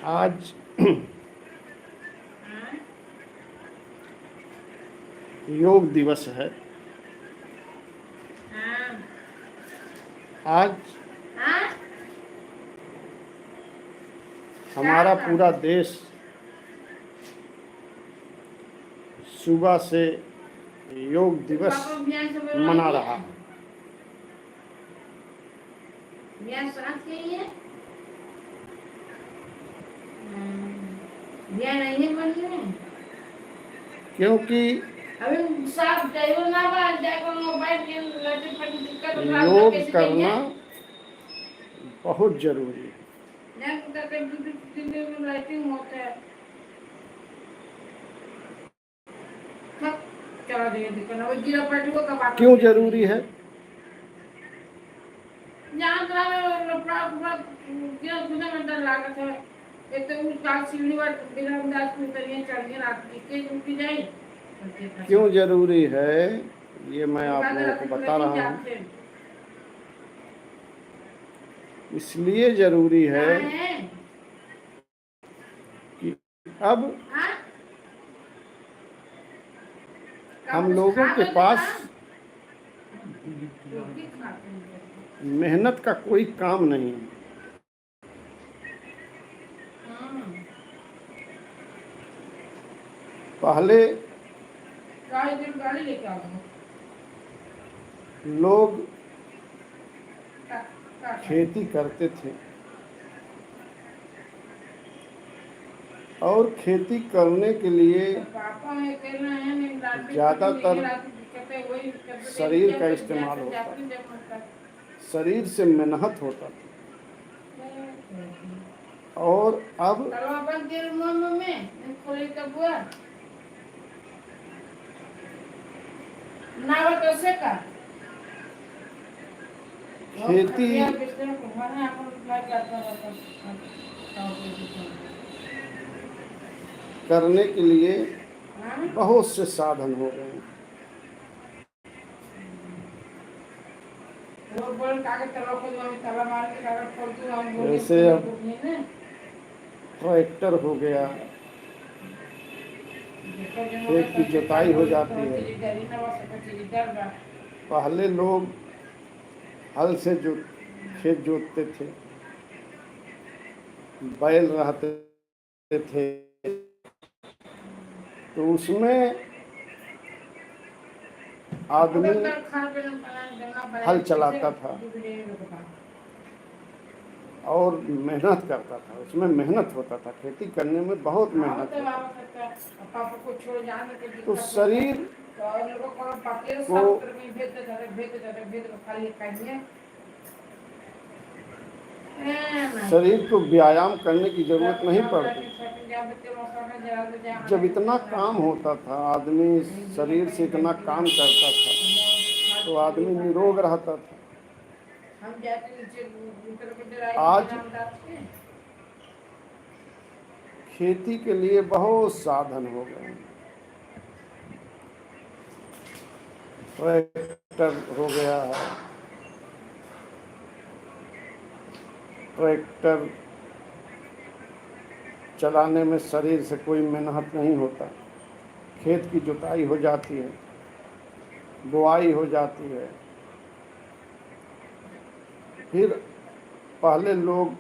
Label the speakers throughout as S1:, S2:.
S1: आज योग दिवस है। आज हमारा पूरा देश सुबह से योग दिवस मना रहा है। क्योंकि योग करना बहुत जरूरी है। क्यों जरूरी है? क्यों जरूरी है ये मैं आप लोगों को बता रहा हूँ। इसलिए जरूरी है कि अब हम लोगों के पास मेहनत का कोई काम नहीं है। पहले लोग खेती करते थे और खेती करने के लिए ज़्यादातर शरीर का इस्तेमाल होता था, शरीर से मेहनत होता था। और अब खेती करने के लिए बहुत से साधन हो गए हैं। जैसे अब ट्रैक्टर हो गया, खेत की जुताई हो जाती है। पहले लोग हल से खेत जोतते थे, बैल रहते थे, तो उसमें आदमी हल चलाता था और मेहनत करता था। उसमें मेहनत होता था, खेती करने में बहुत मेहनत होता था। तो शरीर को व्यायाम करने की जरूरत नहीं पड़ती। जब इतना काम होता था, आदमी शरीर से इतना काम करता था, तो आदमी निरोग रहता था। आज खेती के लिए बहुत साधन हो गए हैं। ट्रैक्टर हो गया है, ट्रैक्टर चलाने में शरीर से कोई मेहनत नहीं होता। खेत की जुताई हो जाती है, बुआई हो जाती है। फिर पहले लोग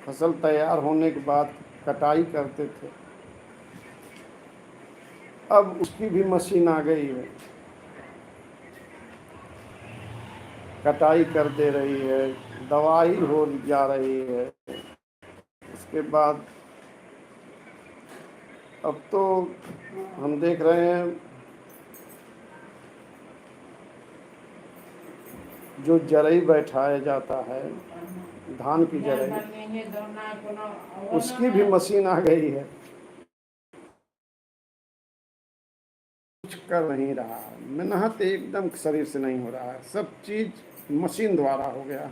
S1: फसल तैयार होने के बाद कटाई करते थे, अब उसकी भी मशीन आ गई है, कटाई कर दे रही है, दवाई हो जा रही है। उसके बाद अब तो हम देख रहे हैं जो जरई बैठाया जाता है, धान की जरई, उसकी भी मशीन आ गई है। कुछ कर नहीं रहा, मेहनत एकदम शरीर से नहीं हो रहा है, सब चीज मशीन द्वारा हो गया।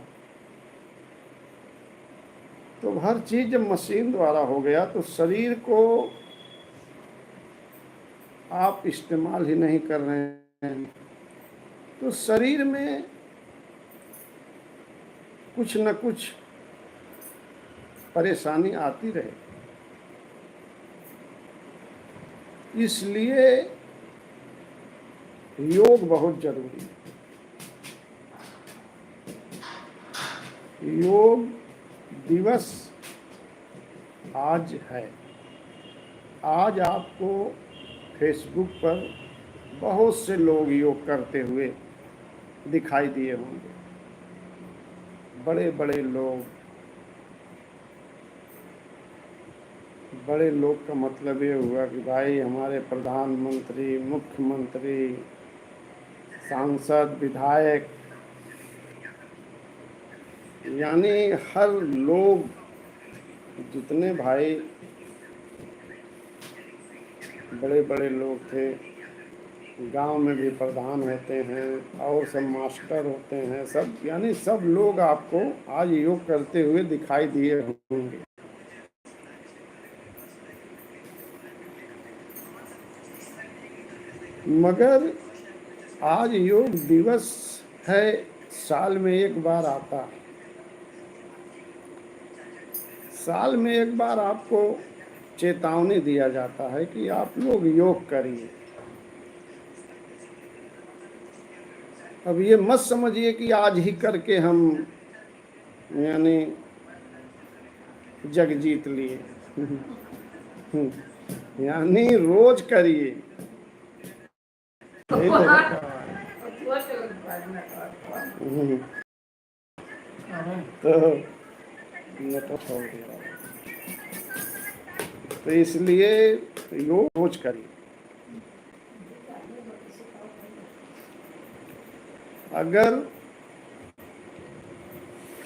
S1: तो हर चीज जब मशीन द्वारा हो गया तो शरीर को आप इस्तेमाल ही नहीं कर रहे हैं, तो शरीर में कुछ न कुछ परेशानी आती रहे। इसलिए योग बहुत जरूरी है। योग दिवस आज है। आज आपको फेसबुक पर बहुत से लोग योग करते हुए दिखाई दिए होंगे। बड़े बड़े लोग का मतलब ये हुआ कि भाई हमारे प्रधानमंत्री, मुख्यमंत्री, सांसद, विधायक, यानी हर लोग, जितने भाई बड़े बड़े लोग थे, गांव में भी प्रधान होते हैं और सब मास्टर होते हैं, सब यानी सब लोग आपको आज योग करते हुए दिखाई दिए होंगे। मगर आज योग दिवस है, साल में एक बार आता है। साल में एक बार आपको चेतावनी दिया जाता है कि आप लोग योग करिए। अब ये मत समझिए कि आज ही करके हम यानी जग जीत लिए। यानी रोज करिए। तो इसलिए योग रोज करिए। अगर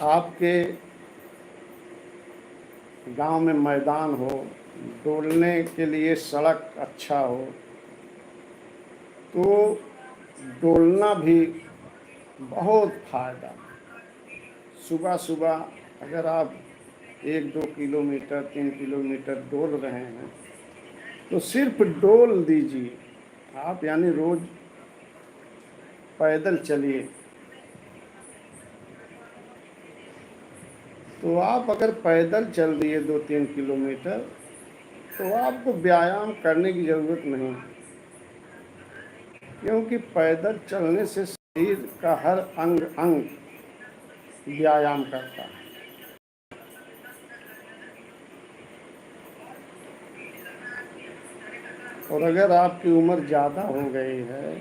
S1: आपके गांव में मैदान हो, डोलने के लिए सड़क अच्छा हो, तो डोलना भी बहुत फायदा। सुबह सुबह अगर आप 1-2 किलोमीटर 3 किलोमीटर डोल रहे हैं तो सिर्फ डोल दीजिए आप, यानी रोज पैदल चलिए। तो आप अगर पैदल चल दिए 2-3 किलोमीटर तो आपको व्यायाम करने की ज़रूरत नहीं, क्योंकि पैदल चलने से शरीर का हर अंग अंग व्यायाम करता है। और अगर आपकी उम्र ज़्यादा हो गई है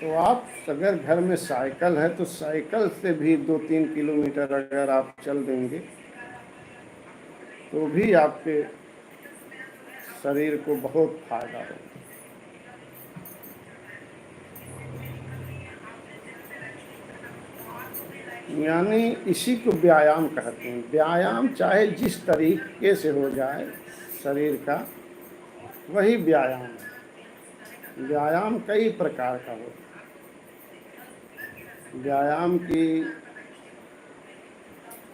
S1: तो आप अगर घर में साइकिल है तो साइकिल से भी 2-3 किलोमीटर अगर आप चल देंगे तो भी आपके शरीर को बहुत फायदा होगा। यानी इसी को व्यायाम कहते हैं। व्यायाम चाहे जिस तरीके से हो जाए शरीर का, वही व्यायाम है। व्यायाम कई प्रकार का होता है। व्यायाम की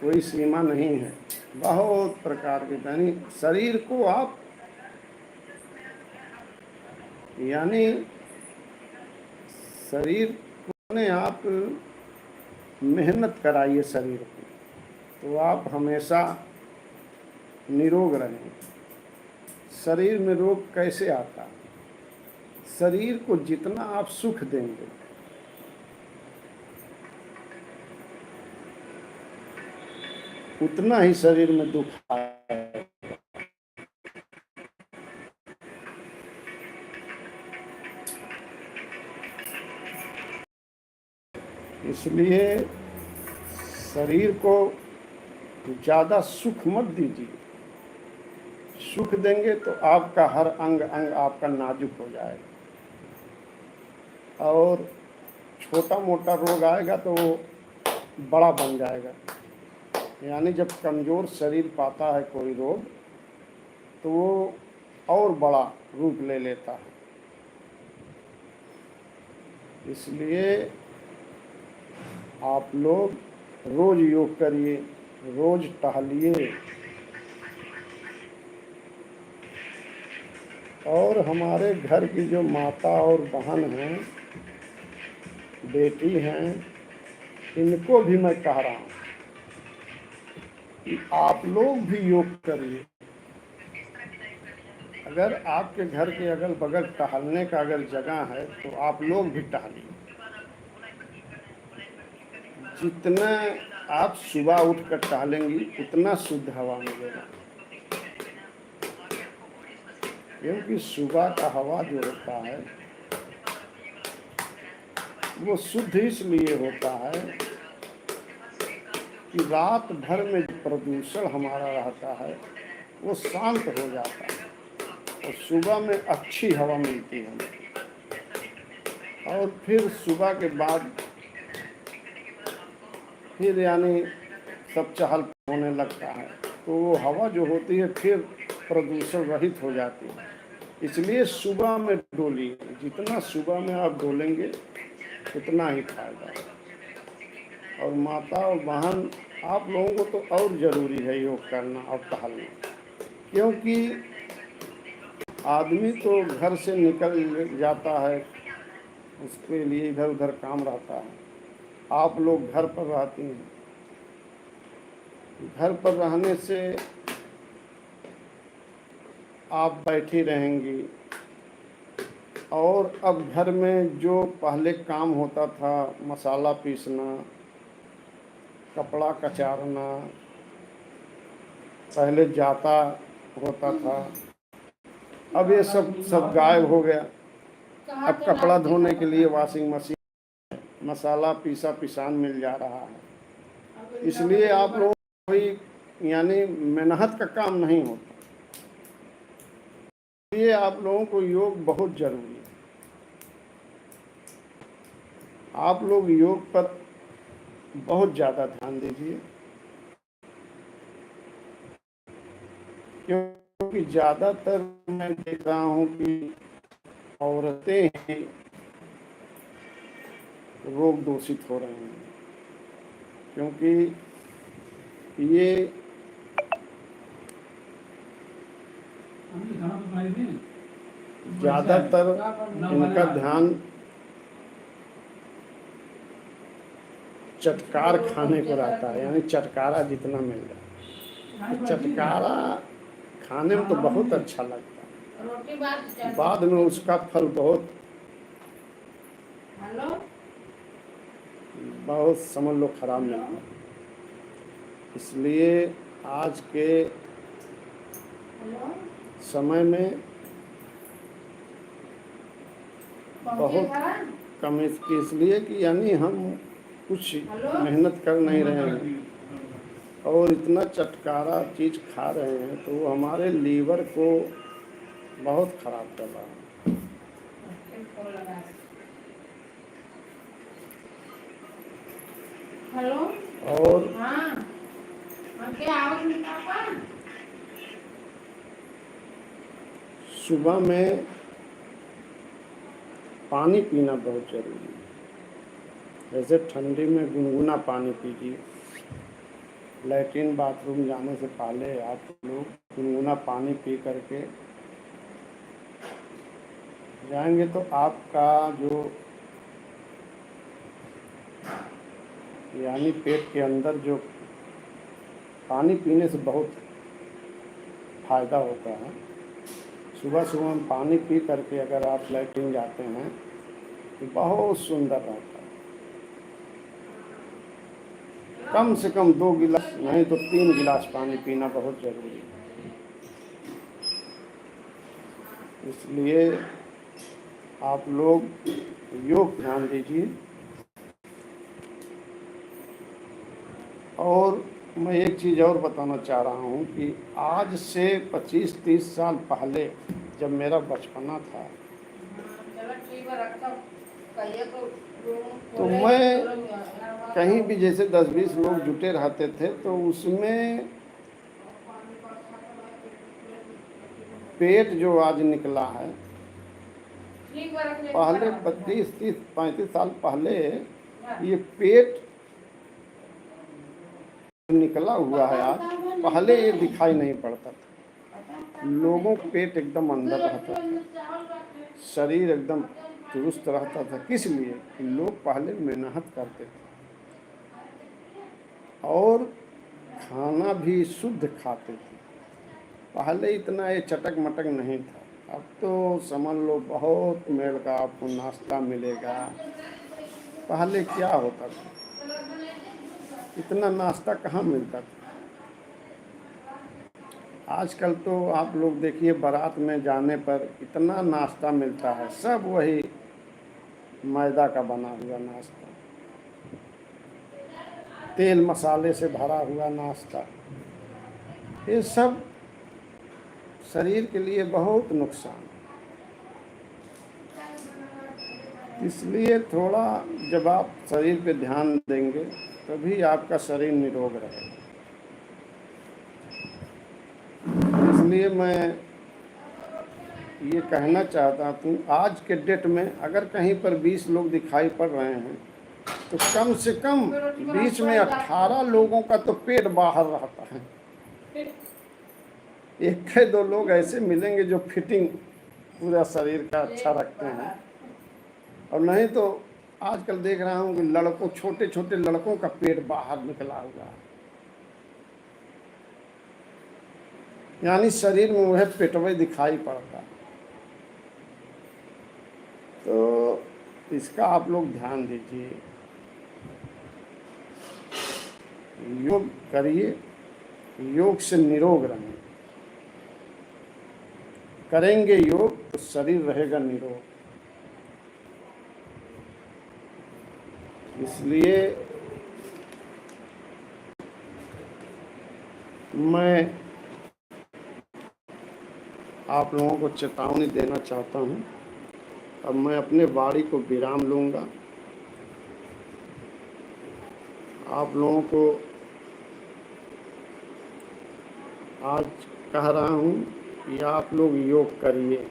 S1: कोई सीमा नहीं है, बहुत प्रकार के। यानी शरीर को आप शरीर को ने आप मेहनत कराइए शरीर को, तो आप हमेशा निरोग रहेंगे। शरीर में रोग कैसे आता है? शरीर को जितना आप सुख देंगे उतना ही शरीर में दुख आएगा। इसलिए शरीर को ज़्यादा सुख मत दीजिए। सुख देंगे तो आपका हर अंग अंग आपका नाजुक हो जाएगा और छोटा मोटा रोग आएगा तो वो बड़ा बन जाएगा। यानी जब कमज़ोर शरीर पाता है कोई रोग तो वो और बड़ा रूप ले लेता है। इसलिए आप लोग रोज़ योग करिए, रोज़ टहलिए। और हमारे घर की जो माता और बहन हैं, बेटी हैं, इनको भी मैं कह रहा हूँ कि आप लोग भी योग करिए। अगर आपके घर के अगल बगल टहलने का अगर जगह है तो आप लोग भी टहलिए। जितना आप सुबह उठकर टहलेंगी उतना शुद्ध हवा मिलेगा, क्योंकि सुबह का हवा जो होता है वो शुद्ध इसलिए होता है कि रात भर में जो प्रदूषण हमारा रहता है वो शांत हो जाता है और सुबह में अच्छी हवा मिलती है। और फिर सुबह के बाद फिर यानी सब चहल होने लगता है, तो वो हवा जो होती है फिर प्रदूषण रहित हो जाती है। इसलिए सुबह में डोलिए, जितना सुबह में आप डोलेंगे उतना ही फायदा है। और माता और बहन, आप लोगों को तो और ज़रूरी है योग करना और टहलना, क्योंकि आदमी तो घर से निकल जाता है, उसके लिए इधर उधर काम रहता है। आप लोग घर पर रहती हैं, घर पर रहने से आप बैठी रहेंगी, और अब घर में जो पहले काम होता था, मसाला पीसना, कपड़ा कचारना, पहले जाता होता था, अब ये सब गायब हो गया। अब कपड़ा धोने के लिए वॉशिंग मशीन, मसाला पीसा पिसान मिल जा रहा है। इसलिए आप लोग कोई यानी मेहनत का काम नहीं होता, इसलिए आप लोगों को योग बहुत जरूरी है। आप लोग योग पर बहुत ज़्यादा ध्यान दीजिए, क्योंकि ज़्यादातर मैं देख रहा हूँ कि औरतें ही रोग दूषित हो रहे हैं, क्योंकि ये ज़्यादातर इनका ध्यान चटकार खाने को रहता है, यानी चटकारा जितना मिल जाए। तो चटकारा खाने में तो बहुत अच्छा लगता है, बाद में उसका फल बहुत समझ लो खराब मिलता है। इसलिए आज के समय में बहुत कम, इसलिए कि यानी हम कुछ मेहनत कर नहीं रहे हैं और इतना चटकारा चीज़ खा रहे हैं, तो वो हमारे लीवर को बहुत खराब कर रहा है। और सुबह में पानी पीना बहुत जरूरी है। जैसे ठंडी में गुनगुना पानी पीजिए। लैट्रिन बाथरूम जाने से पहले आप लोग गुनगुना पानी पी करके जाएंगे तो आपका जो यानी पेट के अंदर जो पानी पीने से बहुत फायदा होता है। सुबह सुबह में पानी पी करके अगर आप लैट्रिन जाते हैं तो बहुत सुंदर रहता है। कम से कम 2 गिलास नहीं तो 3 गिलास पानी पीना बहुत जरूरी है। इसलिए आप लोग योग ध्यान दीजिए। और मैं एक चीज़ और बताना चाह रहा हूँ कि आज से 25-30 साल पहले जब मेरा बचपना था, तो मैं कहीं भी जैसे 10-20 लोग जुटे रहते थे, तो उसमें पेट जो आज निकला है, पहले 25-30-35 साल पहले ये पेट निकला हुआ है आज, पहले ये दिखाई नहीं पड़ता था। लोगों का पेट एकदम अंदर रहता था, शरीर एकदम दुरुस्त रहता था। किस लिए? कि लोग पहले मेहनत करते थे और खाना भी शुद्ध खाते थे। पहले इतना ये चटक मटक नहीं था, अब तो समझ लो बहुत मेल का आपको नाश्ता मिलेगा। पहले क्या होता था, इतना नाश्ता कहाँ मिलता था। आजकल तो आप लोग देखिए बारात में जाने पर इतना नाश्ता मिलता है, सब वही मैदा का बना हुआ नाश्ता, तेल मसाले से भरा हुआ नाश्ता। ये सब शरीर के लिए बहुत नुकसान। इसलिए थोड़ा जब आप शरीर पे ध्यान देंगे तभी आपका शरीर निरोग रहेगा। इसलिए मैं ये कहना चाहता हूँ, आज के डेट में अगर कहीं पर 20 लोग दिखाई पड़ रहे हैं तो कम से कम बीच में 18 लोगों का तो पेट बाहर रहता है। एक के दो लोग ऐसे मिलेंगे जो फिटिंग पूरा शरीर का अच्छा रखते हैं, और नहीं तो आजकल देख रहा हूँ कि लड़कों, छोटे छोटे लड़कों का पेट बाहर निकला हुआ है, यानी शरीर में वह पेटवे दिखाई पड़ता है। तो इसका आप लोग ध्यान दीजिए, योग करिए, योग से निरोग रहें। करेंगे योग तो शरीर रहेगा निरोग। इसलिए मैं आप लोगों को चेतावनी देना चाहता हूँ। अब मैं अपने वाणी को विराम लूँगा। आप लोगों को आज कह रहा हूँ कि आप लोग योग करिए,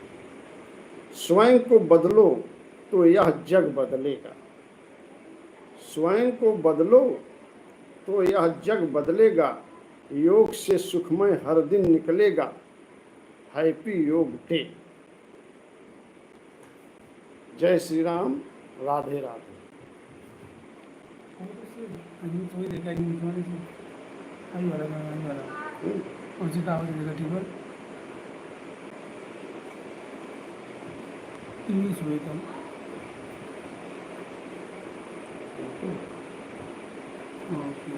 S1: स्वयं को बदलो तो यह जग बदलेगा। स्वयं को बदलो तो यह जग बदलेगा। योग से सुखमय हर दिन निकलेगा। हैप्पी योग डे। जय श्री राम, राधे राधे।
S2: इंग्लिश में तो ओके।